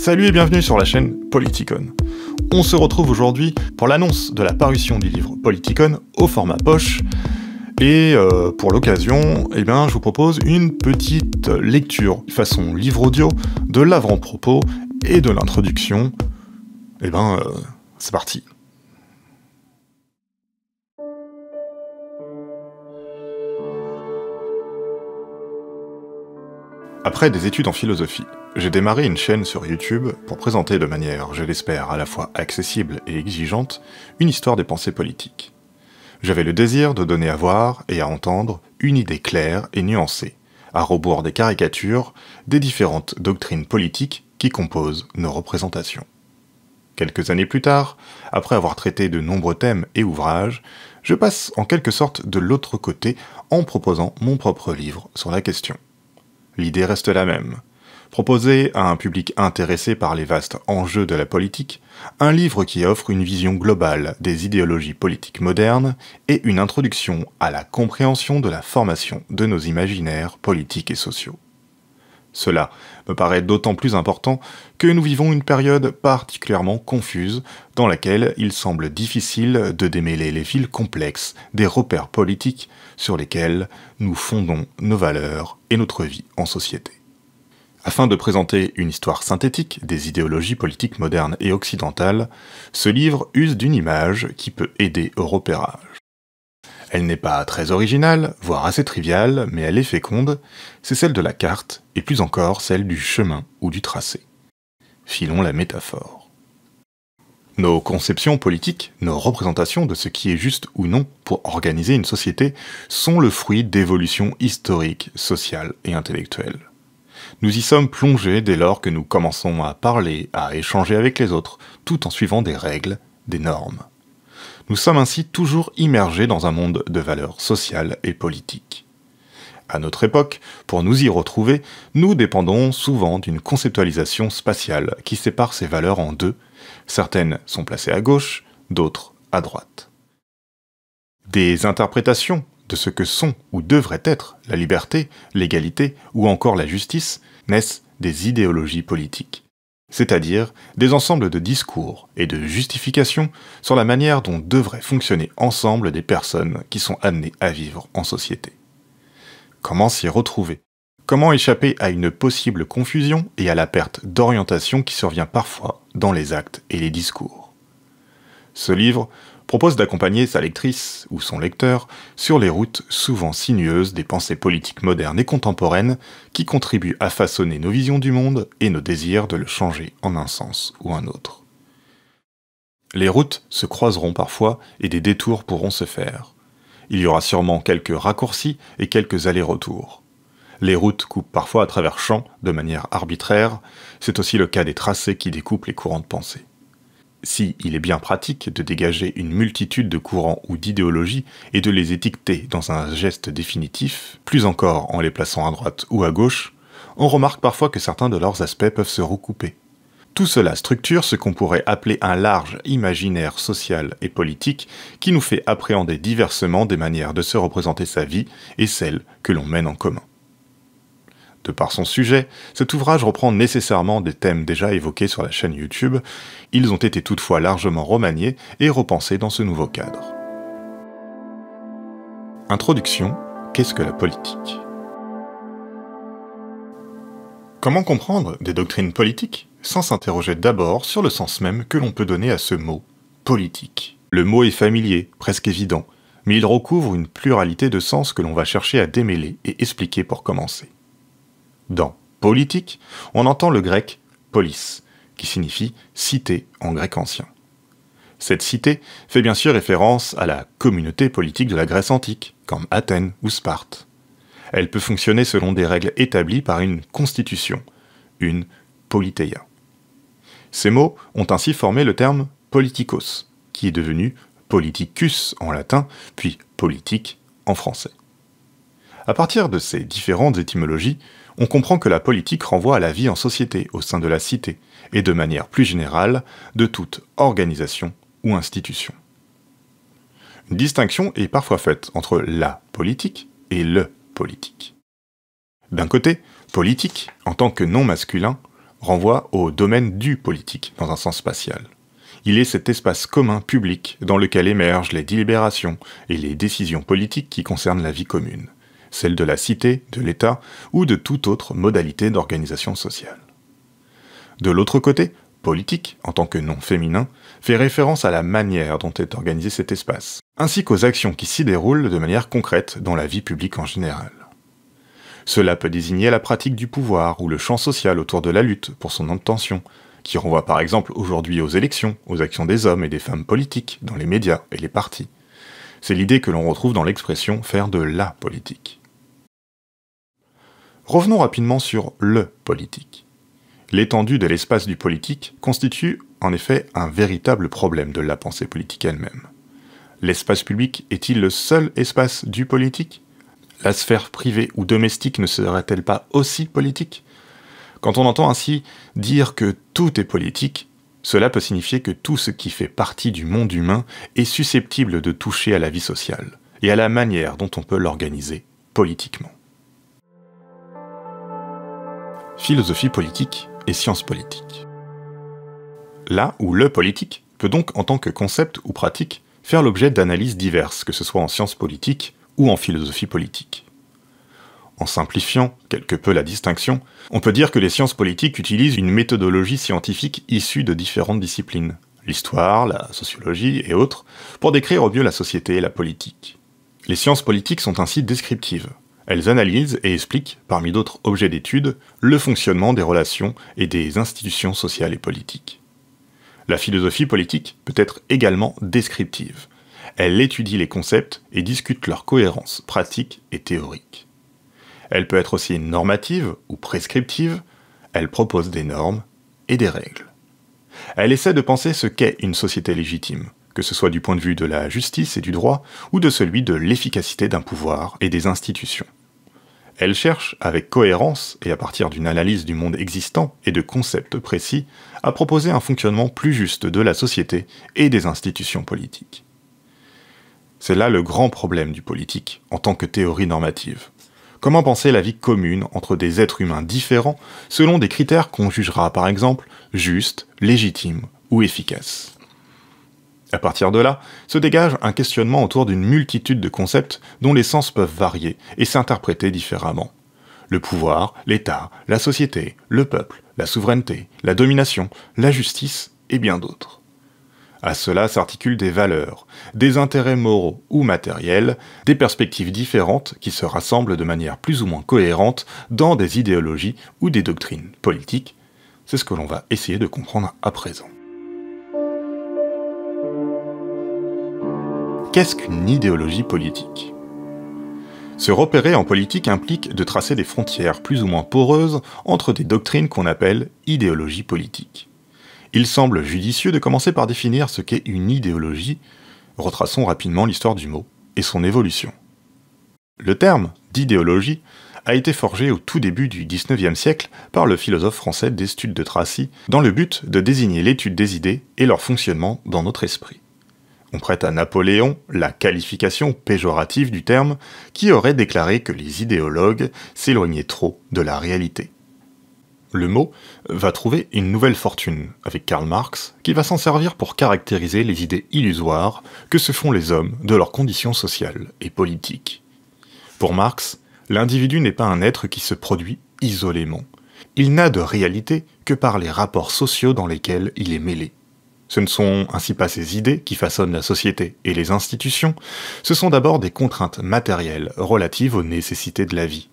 Salut et bienvenue sur la chaîne Politicon. On se retrouve aujourd'hui pour l'annonce de la parution du livre Politicon au format poche. Et pour l'occasion, je vous propose une petite lecture façon livre audio de l'avant-propos et de l'introduction. C'est parti. Après des études en philosophie, j'ai démarré une chaîne sur YouTube pour présenter de manière, je l'espère, à la fois accessible et exigeante, une histoire des pensées politiques. J'avais le désir de donner à voir et à entendre une idée claire et nuancée, à rebours des caricatures, des différentes doctrines politiques qui composent nos représentations. Quelques années plus tard, après avoir traité de nombreux thèmes et ouvrages, je passe en quelque sorte de l'autre côté en proposant mon propre livre sur la question. L'idée reste la même. Proposer à un public intéressé par les vastes enjeux de la politique, un livre qui offre une vision globale des idéologies politiques modernes et une introduction à la compréhension de la formation de nos imaginaires politiques et sociaux. Cela me paraît d'autant plus important que nous vivons une période particulièrement confuse dans laquelle il semble difficile de démêler les fils complexes des repères politiques sur lesquels nous fondons nos valeurs et notre vie en société. Afin de présenter une histoire synthétique des idéologies politiques modernes et occidentales, ce livre use d'une image qui peut aider au repérage. Elle n'est pas très originale, voire assez triviale, mais elle est féconde, c'est celle de la carte, et plus encore celle du chemin ou du tracé. Filons la métaphore. Nos conceptions politiques, nos représentations de ce qui est juste ou non pour organiser une société, sont le fruit d'évolutions historiques, sociales et intellectuelles. Nous y sommes plongés dès lors que nous commençons à parler, à échanger avec les autres, tout en suivant des règles, des normes. Nous sommes ainsi toujours immergés dans un monde de valeurs sociales et politiques. À notre époque, pour nous y retrouver, nous dépendons souvent d'une conceptualisation spatiale qui sépare ces valeurs en deux. Certaines sont placées à gauche, d'autres à droite. Des interprétations de ce que sont ou devraient être la liberté, l'égalité ou encore la justice naissent des idéologies politiques, c'est-à-dire des ensembles de discours et de justifications sur la manière dont devraient fonctionner ensemble des personnes qui sont amenées à vivre en société. Comment s'y retrouver? Comment échapper à une possible confusion et à la perte d'orientation qui survient parfois dans les actes et les discours? Ce livre propose d'accompagner sa lectrice ou son lecteur sur les routes souvent sinueuses des pensées politiques modernes et contemporaines qui contribuent à façonner nos visions du monde et nos désirs de le changer en un sens ou un autre. Les routes se croiseront parfois et des détours pourront se faire. Il y aura sûrement quelques raccourcis et quelques allers-retours. Les routes coupent parfois à travers champs de manière arbitraire, c'est aussi le cas des tracés qui découpent les courants de pensée. Si il est bien pratique de dégager une multitude de courants ou d'idéologies et de les étiqueter dans un geste définitif, plus encore en les plaçant à droite ou à gauche, on remarque parfois que certains de leurs aspects peuvent se recouper. Tout cela structure ce qu'on pourrait appeler un large imaginaire social et politique qui nous fait appréhender diversement des manières de se représenter sa vie et celles que l'on mène en commun. De par son sujet, cet ouvrage reprend nécessairement des thèmes déjà évoqués sur la chaîne YouTube, ils ont été toutefois largement remaniés et repensés dans ce nouveau cadre. Introduction, qu'est-ce que la politique? Comment comprendre des doctrines politiques sans s'interroger d'abord sur le sens même que l'on peut donner à ce mot, politique? Le mot est familier, presque évident, mais il recouvre une pluralité de sens que l'on va chercher à démêler et expliquer pour commencer. Dans politique, on entend le grec polis, qui signifie cité en grec ancien. Cette cité fait bien sûr référence à la communauté politique de la Grèce antique, comme Athènes ou Sparte. Elle peut fonctionner selon des règles établies par une constitution, une politeia. Ces mots ont ainsi formé le terme politikos, qui est devenu politicus en latin, puis politique en français. À partir de ces différentes étymologies, on comprend que la politique renvoie à la vie en société au sein de la cité, et de manière plus générale, de toute organisation ou institution. Une distinction est parfois faite entre la politique et le politique. D'un côté, politique, en tant que nom masculin, renvoie au domaine du politique dans un sens spatial. Il est cet espace commun public dans lequel émergent les délibérations et les décisions politiques qui concernent la vie commune, celle de la cité, de l'État ou de toute autre modalité d'organisation sociale. De l'autre côté, politique, en tant que nom féminin, fait référence à la manière dont est organisé cet espace, ainsi qu'aux actions qui s'y déroulent de manière concrète dans la vie publique en général. Cela peut désigner la pratique du pouvoir ou le champ social autour de la lutte pour son obtention, qui renvoie par exemple aujourd'hui aux élections, aux actions des hommes et des femmes politiques dans les médias et les partis. C'est l'idée que l'on retrouve dans l'expression « faire de la politique ». Revenons rapidement sur le politique. L'étendue de l'espace du politique constitue en effet un véritable problème de la pensée politique elle-même. L'espace public est-il le seul espace du politique ? La sphère privée ou domestique ne serait-elle pas aussi politique ? Quand on entend ainsi dire que tout est politique, cela peut signifier que tout ce qui fait partie du monde humain est susceptible de toucher à la vie sociale et à la manière dont on peut l'organiser politiquement. Philosophie politique et sciences politiques. Là où le politique peut donc en tant que concept ou pratique faire l'objet d'analyses diverses, que ce soit en sciences politiques ou en philosophie politique. En simplifiant quelque peu la distinction, on peut dire que les sciences politiques utilisent une méthodologie scientifique issue de différentes disciplines, l'histoire, la sociologie et autres, pour décrire au mieux la société et la politique. Les sciences politiques sont ainsi descriptives. Elles analysent et expliquent, parmi d'autres objets d'étude, le fonctionnement des relations et des institutions sociales et politiques. La philosophie politique peut être également descriptive. Elle étudie les concepts et discute leur cohérence pratique et théorique. Elle peut être aussi normative ou prescriptive, elle propose des normes et des règles. Elle essaie de penser ce qu'est une société légitime, que ce soit du point de vue de la justice et du droit, ou de celui de l'efficacité d'un pouvoir et des institutions. Elle cherche, avec cohérence et à partir d'une analyse du monde existant et de concepts précis, à proposer un fonctionnement plus juste de la société et des institutions politiques. C'est là le grand problème du politique, en tant que théorie normative. Comment penser la vie commune entre des êtres humains différents selon des critères qu'on jugera par exemple justes, légitimes ou efficaces. À partir de là, se dégage un questionnement autour d'une multitude de concepts dont les sens peuvent varier et s'interpréter différemment. Le pouvoir, l'État, la société, le peuple, la souveraineté, la domination, la justice et bien d'autres. À cela s'articulent des valeurs, des intérêts moraux ou matériels, des perspectives différentes qui se rassemblent de manière plus ou moins cohérente dans des idéologies ou des doctrines politiques. C'est ce que l'on va essayer de comprendre à présent. Qu'est-ce qu'une idéologie politique ? Se repérer en politique implique de tracer des frontières plus ou moins poreuses entre des doctrines qu'on appelle idéologies politiques. Il semble judicieux de commencer par définir ce qu'est une idéologie. Retraçons rapidement l'histoire du mot et son évolution. Le terme d'idéologie a été forgé au tout début du XIXe siècle par le philosophe français Destutt de Tracy dans le but de désigner l'étude des idées et leur fonctionnement dans notre esprit. On prête à Napoléon la qualification péjorative du terme qui aurait déclaré que les idéologues s'éloignaient trop de la réalité. Le mot va trouver une nouvelle fortune avec Karl Marx qui va s'en servir pour caractériser les idées illusoires que se font les hommes de leurs conditions sociales et politiques. Pour Marx, l'individu n'est pas un être qui se produit isolément. Il n'a de réalité que par les rapports sociaux dans lesquels il est mêlé. Ce ne sont ainsi pas ces idées qui façonnent la société et les institutions, ce sont d'abord des contraintes matérielles relatives aux nécessités de la vie.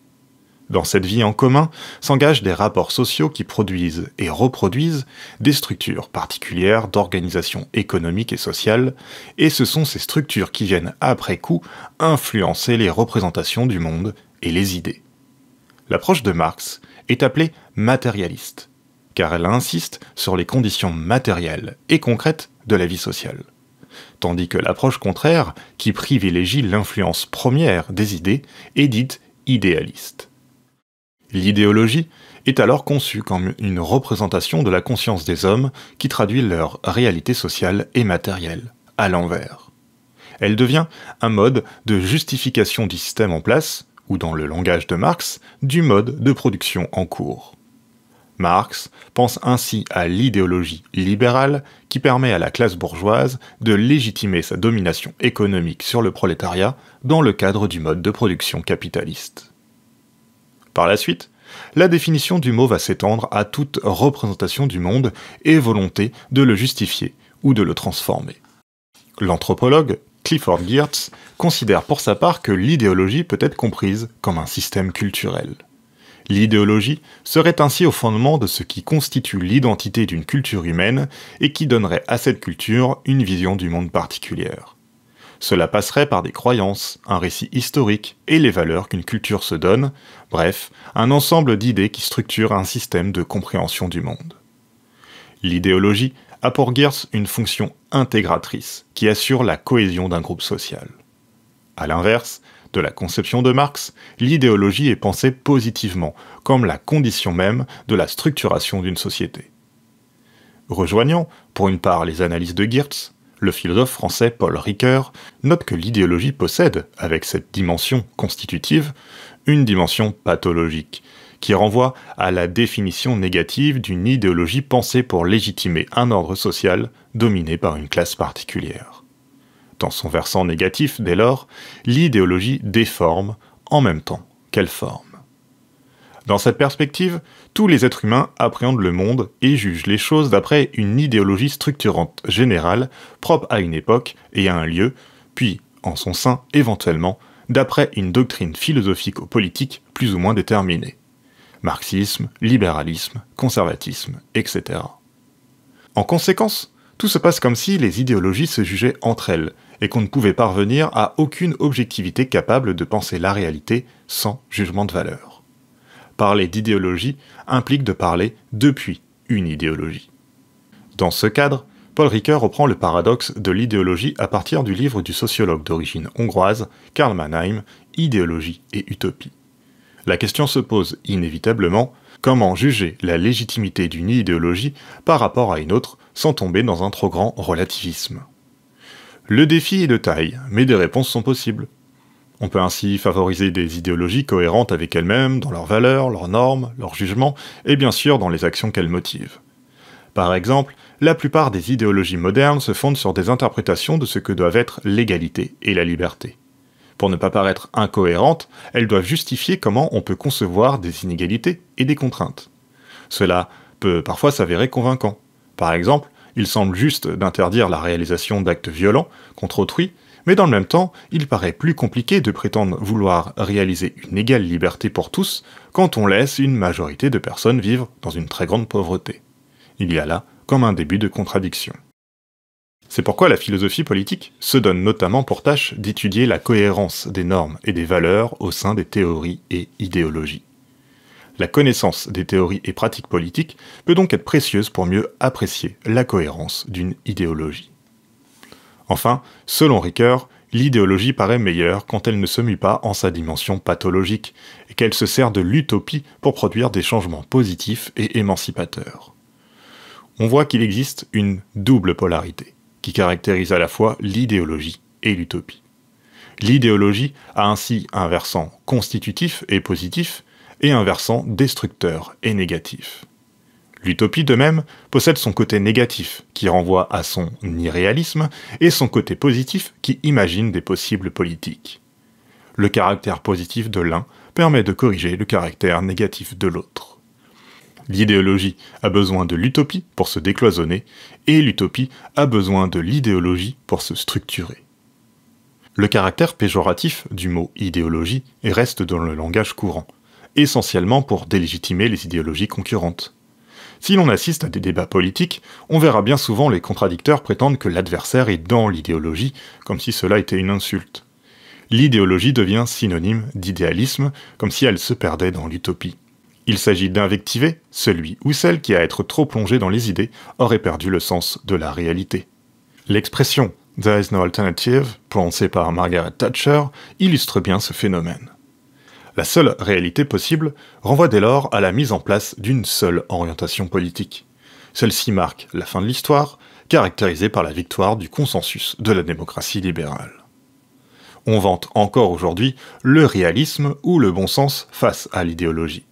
Dans cette vie en commun s'engagent des rapports sociaux qui produisent et reproduisent des structures particulières d'organisation économique et sociale, et ce sont ces structures qui viennent après coup influencer les représentations du monde et les idées. L'approche de Marx est appelée matérialiste, car elle insiste sur les conditions matérielles et concrètes de la vie sociale. Tandis que l'approche contraire, qui privilégie l'influence première des idées, est dite idéaliste. L'idéologie est alors conçue comme une représentation de la conscience des hommes qui traduit leur réalité sociale et matérielle, à l'envers. Elle devient un mode de justification du système en place, ou dans le langage de Marx, du mode de production en cours. Marx pense ainsi à l'idéologie libérale qui permet à la classe bourgeoise de légitimer sa domination économique sur le prolétariat dans le cadre du mode de production capitaliste. Par la suite, la définition du mot va s'étendre à toute représentation du monde et volonté de le justifier ou de le transformer. L'anthropologue Clifford Geertz considère pour sa part que l'idéologie peut être comprise comme un système culturel. L'idéologie serait ainsi au fondement de ce qui constitue l'identité d'une culture humaine et qui donnerait à cette culture une vision du monde particulière. Cela passerait par des croyances, un récit historique et les valeurs qu'une culture se donne, bref, un ensemble d'idées qui structurent un système de compréhension du monde. L'idéologie a pour Geertz une fonction intégratrice qui assure la cohésion d'un groupe social. À l'inverse, de la conception de Marx, l'idéologie est pensée positivement, comme la condition même de la structuration d'une société. Rejoignant, pour une part, les analyses de Geertz, le philosophe français Paul Ricoeur note que l'idéologie possède, avec cette dimension constitutive, une dimension pathologique, qui renvoie à la définition négative d'une idéologie pensée pour légitimer un ordre social dominé par une classe particulière. Dans son versant négatif, dès lors, l'idéologie déforme en même temps qu'elle forme. Dans cette perspective, tous les êtres humains appréhendent le monde et jugent les choses d'après une idéologie structurante générale, propre à une époque et à un lieu, puis, en son sein, éventuellement, d'après une doctrine philosophico-politique plus ou moins déterminée. Marxisme, libéralisme, conservatisme, etc. En conséquence, tout se passe comme si les idéologies se jugeaient entre elles, et qu'on ne pouvait parvenir à aucune objectivité capable de penser la réalité sans jugement de valeur. Parler d'idéologie implique de parler depuis une idéologie. Dans ce cadre, Paul Ricoeur reprend le paradoxe de l'idéologie à partir du livre du sociologue d'origine hongroise Karl Mannheim, Idéologie et utopie. La question se pose inévitablement, comment juger la légitimité d'une idéologie par rapport à une autre sans tomber dans un trop grand relativisme? Le défi est de taille, mais des réponses sont possibles. On peut ainsi favoriser des idéologies cohérentes avec elles-mêmes, dans leurs valeurs, leurs normes, leurs jugements, et bien sûr dans les actions qu'elles motivent. Par exemple, la plupart des idéologies modernes se fondent sur des interprétations de ce que doivent être l'égalité et la liberté. Pour ne pas paraître incohérentes, elles doivent justifier comment on peut concevoir des inégalités et des contraintes. Cela peut parfois s'avérer convaincant. Par exemple, il semble juste d'interdire la réalisation d'actes violents contre autrui, mais dans le même temps, il paraît plus compliqué de prétendre vouloir réaliser une égale liberté pour tous quand on laisse une majorité de personnes vivre dans une très grande pauvreté. Il y a là comme un début de contradiction. C'est pourquoi la philosophie politique se donne notamment pour tâche d'étudier la cohérence des normes et des valeurs au sein des théories et idéologies. La connaissance des théories et pratiques politiques peut donc être précieuse pour mieux apprécier la cohérence d'une idéologie. Enfin, selon Ricoeur, l'idéologie paraît meilleure quand elle ne se mue pas en sa dimension pathologique et qu'elle se sert de l'utopie pour produire des changements positifs et émancipateurs. On voit qu'il existe une double polarité qui caractérise à la fois l'idéologie et l'utopie. L'idéologie a ainsi un versant constitutif et positif, et un versant destructeur et négatif. L'utopie, de même, possède son côté négatif, qui renvoie à son irréalisme, et son côté positif, qui imagine des possibles politiques. Le caractère positif de l'un permet de corriger le caractère négatif de l'autre. L'idéologie a besoin de l'utopie pour se décloisonner, et l'utopie a besoin de l'idéologie pour se structurer. Le caractère péjoratif du mot idéologie reste dans le langage courant, essentiellement pour délégitimer les idéologies concurrentes. Si l'on assiste à des débats politiques, on verra bien souvent les contradicteurs prétendre que l'adversaire est dans l'idéologie, comme si cela était une insulte. L'idéologie devient synonyme d'idéalisme, comme si elle se perdait dans l'utopie. Il s'agit d'invectiver celui ou celle qui, à être trop plongé dans les idées, aurait perdu le sens de la réalité. L'expression « There is no alternative » prononcée par Margaret Thatcher illustre bien ce phénomène. La seule réalité possible renvoie dès lors à la mise en place d'une seule orientation politique. Celle-ci marque la fin de l'histoire, caractérisée par la victoire du consensus de la démocratie libérale. On vante encore aujourd'hui le réalisme ou le bon sens face à l'idéologie.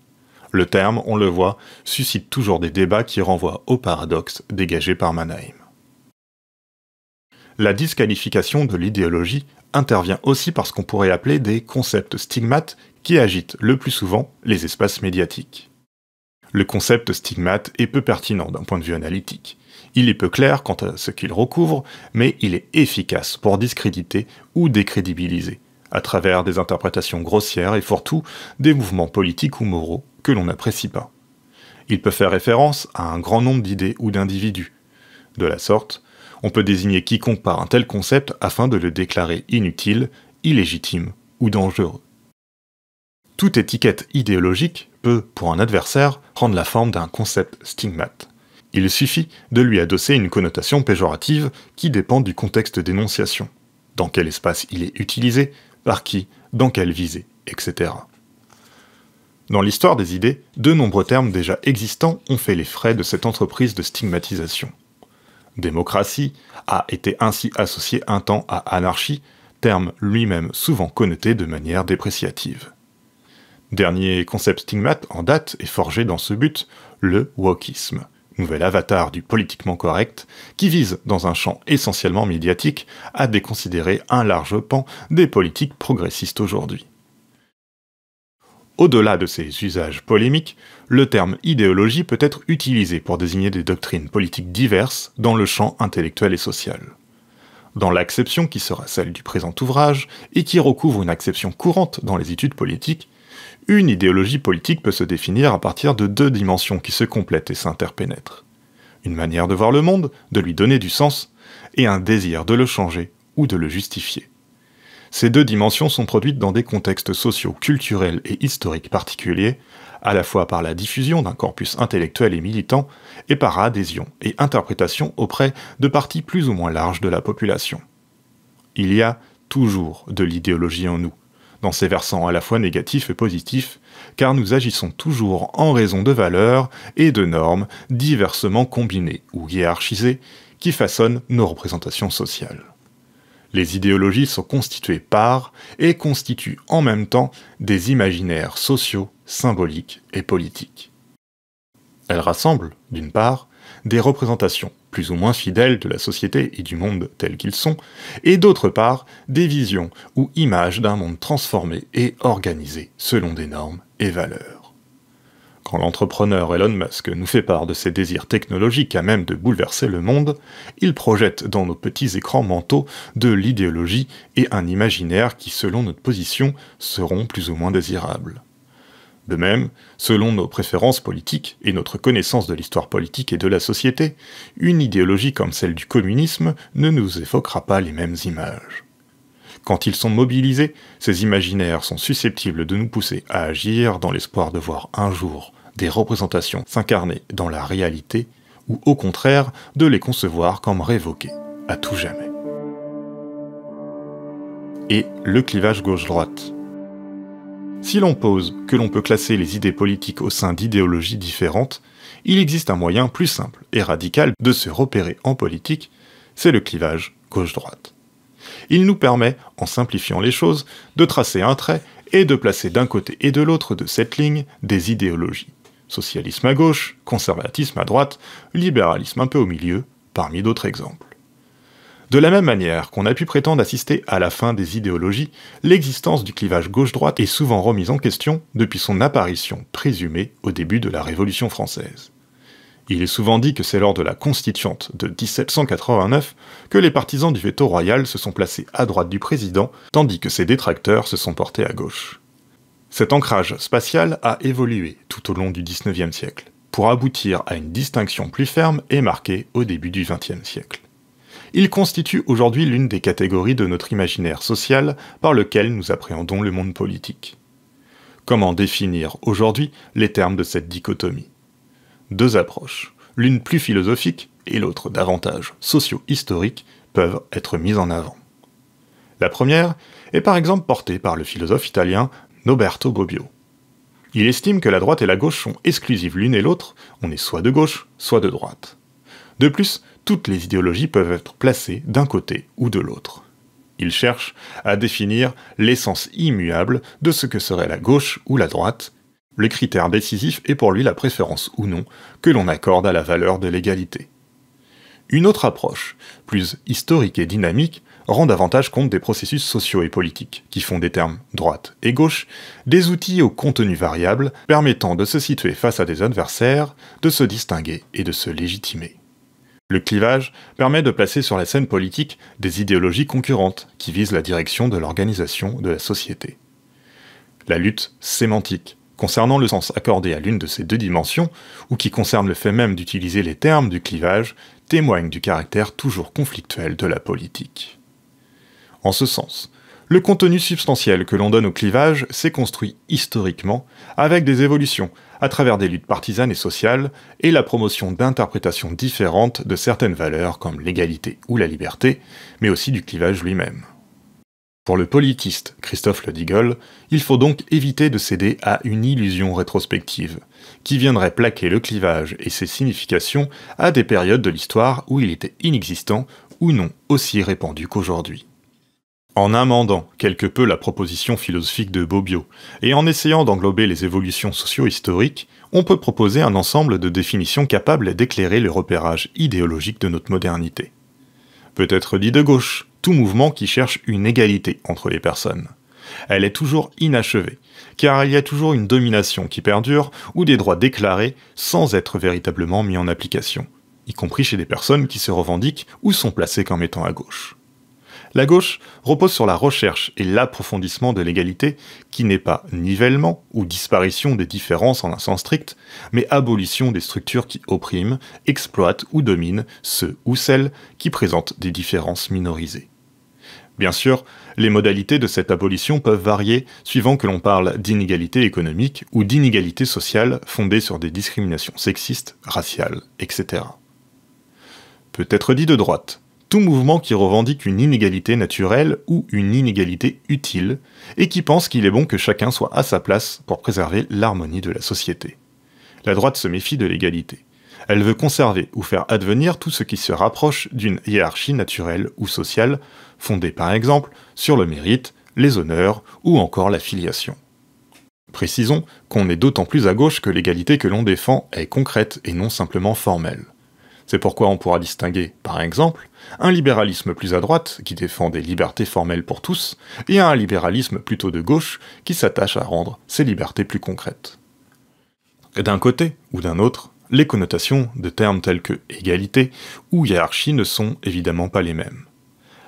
Le terme, on le voit, suscite toujours des débats qui renvoient au paradoxe dégagé par Mannheim. La disqualification de l'idéologie intervient aussi par ce qu'on pourrait appeler des concepts stigmates qui agitent le plus souvent les espaces médiatiques. Le concept stigmate est peu pertinent d'un point de vue analytique. Il est peu clair quant à ce qu'il recouvre, mais il est efficace pour discréditer ou décrédibiliser, à travers des interprétations grossières et surtout des mouvements politiques ou moraux que l'on n'apprécie pas. Il peut faire référence à un grand nombre d'idées ou d'individus. De la sorte, on peut désigner quiconque par un tel concept afin de le déclarer inutile, illégitime ou dangereux. Toute étiquette idéologique peut, pour un adversaire, prendre la forme d'un concept stigmate. Il suffit de lui adosser une connotation péjorative qui dépend du contexte d'énonciation. Dans quel espace il est utilisé, par qui, dans quelle visée, etc. Dans l'histoire des idées, de nombreux termes déjà existants ont fait les frais de cette entreprise de stigmatisation. Démocratie a été ainsi associé un temps à anarchie, terme lui-même souvent connoté de manière dépréciative. Dernier concept stigmate en date et forgé dans ce but, le wokisme, nouvel avatar du politiquement correct, qui vise, dans un champ essentiellement médiatique, à déconsidérer un large pan des politiques progressistes aujourd'hui. Au-delà de ces usages polémiques, le terme idéologie peut être utilisé pour désigner des doctrines politiques diverses dans le champ intellectuel et social. Dans l'acception qui sera celle du présent ouvrage, et qui recouvre une acception courante dans les études politiques, une idéologie politique peut se définir à partir de deux dimensions qui se complètent et s'interpénètrent. Une manière de voir le monde, de lui donner du sens, et un désir de le changer ou de le justifier. Ces deux dimensions sont produites dans des contextes sociaux, culturels et historiques particuliers, à la fois par la diffusion d'un corpus intellectuel et militant, et par adhésion et interprétation auprès de parties plus ou moins larges de la population. Il y a toujours de l'idéologie en nous, dans ses versants à la fois négatifs et positifs, car nous agissons toujours en raison de valeurs et de normes diversement combinées ou hiérarchisées qui façonnent nos représentations sociales. Les idéologies sont constituées par et constituent en même temps des imaginaires sociaux, symboliques et politiques. Elles rassemblent, d'une part, des représentations plus ou moins fidèles de la société et du monde tels qu'ils sont, et d'autre part, des visions ou images d'un monde transformé et organisé selon des normes et valeurs. Quand l'entrepreneur Elon Musk nous fait part de ses désirs technologiques à même de bouleverser le monde, il projette dans nos petits écrans mentaux de l'idéologie et un imaginaire qui, selon notre position, seront plus ou moins désirables. De même, selon nos préférences politiques et notre connaissance de l'histoire politique et de la société, une idéologie comme celle du communisme ne nous évoquera pas les mêmes images. Quand ils sont mobilisés, ces imaginaires sont susceptibles de nous pousser à agir dans l'espoir de voir un jour des représentations s'incarner dans la réalité, ou au contraire de les concevoir comme révoquées, à tout jamais. Et le clivage gauche-droite. Si l'on pose que l'on peut classer les idées politiques au sein d'idéologies différentes, il existe un moyen plus simple et radical de se repérer en politique, c'est le clivage gauche-droite. Il nous permet, en simplifiant les choses, de tracer un trait et de placer d'un côté et de l'autre de cette ligne des idéologies. Socialisme à gauche, conservatisme à droite, libéralisme un peu au milieu, parmi d'autres exemples. De la même manière qu'on a pu prétendre assister à la fin des idéologies, l'existence du clivage gauche-droite est souvent remise en question depuis son apparition présumée au début de la Révolution française. Il est souvent dit que c'est lors de la Constituante de 1789 que les partisans du veto royal se sont placés à droite du président, tandis que ses détracteurs se sont portés à gauche. Cet ancrage spatial a évolué tout au long du XIXe siècle, pour aboutir à une distinction plus ferme et marquée au début du XXe siècle. Il constitue aujourd'hui l'une des catégories de notre imaginaire social par lequel nous appréhendons le monde politique. Comment définir aujourd'hui les termes de cette dichotomie ? Deux approches, l'une plus philosophique et l'autre davantage socio-historique, peuvent être mises en avant. La première est par exemple portée par le philosophe italien Norberto Bobbio. Il estime que la droite et la gauche sont exclusives l'une et l'autre, on est soit de gauche, soit de droite. De plus, toutes les idéologies peuvent être placées d'un côté ou de l'autre. Il cherche à définir l'essence immuable de ce que serait la gauche ou la droite, Le critère décisif est pour lui la préférence ou non que l'on accorde à la valeur de l'égalité. Une autre approche, plus historique et dynamique, rend davantage compte des processus sociaux et politiques, qui font des termes droite et gauche, des outils au contenu variable permettant de se situer face à des adversaires, de se distinguer et de se légitimer. Le clivage permet de placer sur la scène politique des idéologies concurrentes qui visent la direction de l'organisation de la société. La lutte sémantique, concernant le sens accordé à l'une de ces deux dimensions, ou qui concerne le fait même d'utiliser les termes du clivage, témoigne du caractère toujours conflictuel de la politique. En ce sens, le contenu substantiel que l'on donne au clivage s'est construit historiquement, avec des évolutions, à travers des luttes partisanes et sociales, et la promotion d'interprétations différentes de certaines valeurs comme l'égalité ou la liberté, mais aussi du clivage lui-même. Pour le politiste Christophe Ledigoll, il faut donc éviter de céder à une illusion rétrospective, qui viendrait plaquer le clivage et ses significations à des périodes de l'histoire où il était inexistant ou non aussi répandu qu'aujourd'hui. En amendant quelque peu la proposition philosophique de Bobbio, et en essayant d'englober les évolutions socio-historiques, on peut proposer un ensemble de définitions capables d'éclairer le repérage idéologique de notre modernité. Peut être dit de gauche, tout mouvement qui cherche une égalité entre les personnes. Elle est toujours inachevée, car il y a toujours une domination qui perdure ou des droits déclarés sans être véritablement mis en application, y compris chez des personnes qui se revendiquent ou sont placées comme étant à gauche. La gauche repose sur la recherche et l'approfondissement de l'égalité qui n'est pas nivellement ou disparition des différences en un sens strict, mais abolition des structures qui oppriment, exploitent ou dominent ceux ou celles qui présentent des différences minorisées. Bien sûr, les modalités de cette abolition peuvent varier suivant que l'on parle d'inégalité économique ou d'inégalité sociale fondée sur des discriminations sexistes, raciales, etc. Peut être dit de droite, tout mouvement qui revendique une inégalité naturelle ou une inégalité utile, et qui pense qu'il est bon que chacun soit à sa place pour préserver l'harmonie de la société. La droite se méfie de l'égalité. Elle veut conserver ou faire advenir tout ce qui se rapproche d'une hiérarchie naturelle ou sociale, fondée par exemple sur le mérite, les honneurs ou encore la filiation. Précisons qu'on est d'autant plus à gauche que l'égalité que l'on défend est concrète et non simplement formelle. C'est pourquoi on pourra distinguer, par exemple, un libéralisme plus à droite, qui défend des libertés formelles pour tous, et un libéralisme plutôt de gauche, qui s'attache à rendre ces libertés plus concrètes. D'un côté ou d'un autre, les connotations de termes tels que égalité ou hiérarchie ne sont évidemment pas les mêmes.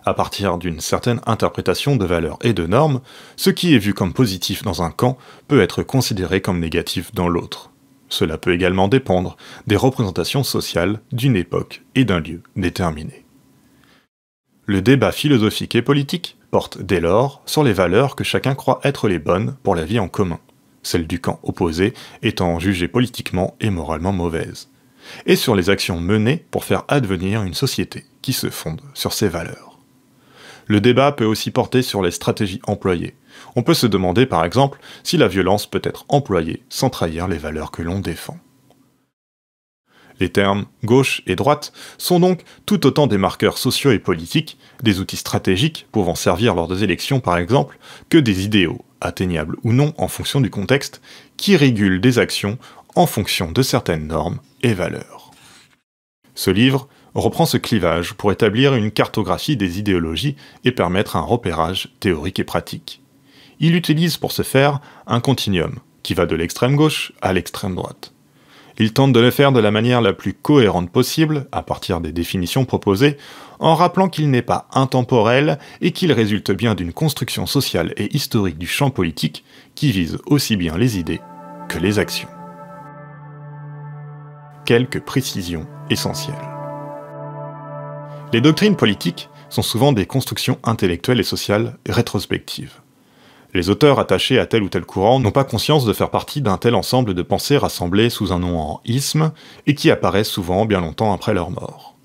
À partir d'une certaine interprétation de valeurs et de normes, ce qui est vu comme positif dans un camp peut être considéré comme négatif dans l'autre. Cela peut également dépendre des représentations sociales d'une époque et d'un lieu déterminé. Le débat philosophique et politique porte dès lors sur les valeurs que chacun croit être les bonnes pour la vie en commun, celles du camp opposé étant jugées politiquement et moralement mauvaises, et sur les actions menées pour faire advenir une société qui se fonde sur ces valeurs. Le débat peut aussi porter sur les stratégies employées. On peut se demander par exemple si la violence peut être employée sans trahir les valeurs que l'on défend. Les termes gauche et droite sont donc tout autant des marqueurs sociaux et politiques, des outils stratégiques pouvant servir lors des élections par exemple, que des idéaux, atteignables ou non en fonction du contexte, qui régulent des actions en fonction de certaines normes et valeurs. Ce livre reprend ce clivage pour établir une cartographie des idéologies et permettre un repérage théorique et pratique. Il utilise pour ce faire un continuum, qui va de l'extrême gauche à l'extrême droite. Il tente de le faire de la manière la plus cohérente possible, à partir des définitions proposées, en rappelant qu'il n'est pas intemporel et qu'il résulte bien d'une construction sociale et historique du champ politique qui vise aussi bien les idées que les actions. Quelques précisions essentielles. Les doctrines politiques sont souvent des constructions intellectuelles et sociales rétrospectives. Les auteurs attachés à tel ou tel courant n'ont pas conscience de faire partie d'un tel ensemble de pensées rassemblées sous un nom en isme et qui apparaissent souvent bien longtemps après leur mort.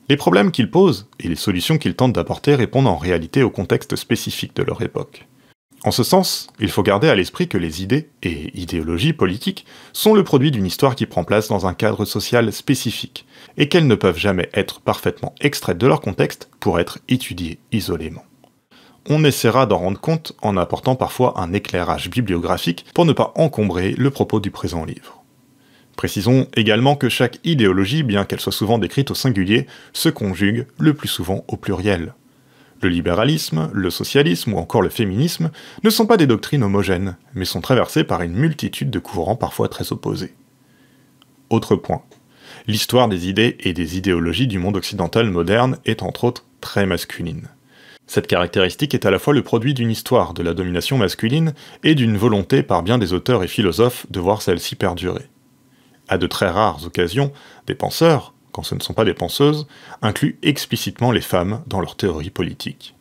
Les problèmes qu'ils posent et les solutions qu'ils tentent d'apporter répondent en réalité au contexte spécifique de leur époque. En ce sens, il faut garder à l'esprit que les idées et idéologies politiques sont le produit d'une histoire qui prend place dans un cadre social spécifique et qu'elles ne peuvent jamais être parfaitement extraites de leur contexte pour être étudiées isolément. on essaiera d'en rendre compte en apportant parfois un éclairage bibliographique pour ne pas encombrer le propos du présent livre. Précisons également que chaque idéologie, bien qu'elle soit souvent décrite au singulier, se conjugue le plus souvent au pluriel. Le libéralisme, le socialisme ou encore le féminisme ne sont pas des doctrines homogènes, mais sont traversées par une multitude de courants parfois très opposés. Autre point. L'histoire des idées et des idéologies du monde occidental moderne est entre autres très masculine. Cette caractéristique est à la fois le produit d'une histoire de la domination masculine et d'une volonté par bien des auteurs et philosophes de voir celle-ci perdurer. À de très rares occasions, des penseurs, quand ce ne sont pas des penseuses, incluent explicitement les femmes dans leurs théories politiques.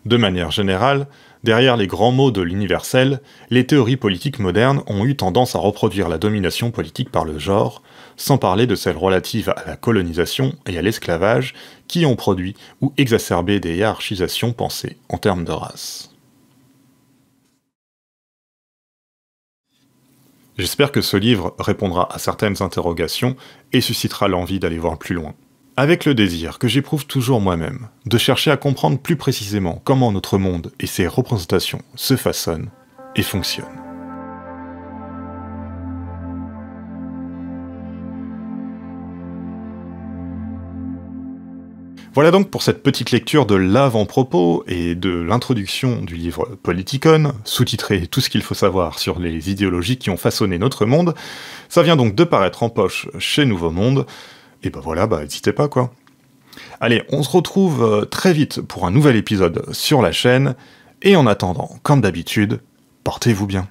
De manière générale, derrière les grands mots de l'universel, les théories politiques modernes ont eu tendance à reproduire la domination politique par le genre, sans parler de celles relatives à la colonisation et à l'esclavage, qui ont produit ou exacerbé des hiérarchisations pensées en termes de race. J'espère que ce livre répondra à certaines interrogations et suscitera l'envie d'aller voir plus loin. Avec le désir que j'éprouve toujours moi-même, de chercher à comprendre plus précisément comment notre monde et ses représentations se façonnent et fonctionnent. Voilà donc pour cette petite lecture de l'avant-propos et de l'introduction du livre Politikon, sous-titré Tout ce qu'il faut savoir sur les idéologies qui ont façonné notre monde. Ça vient donc de paraître en poche chez Nouveau Monde, et ben voilà, n'hésitez pas quoi. Allez, on se retrouve très vite pour un nouvel épisode sur la chaîne, et en attendant, comme d'habitude, portez-vous bien.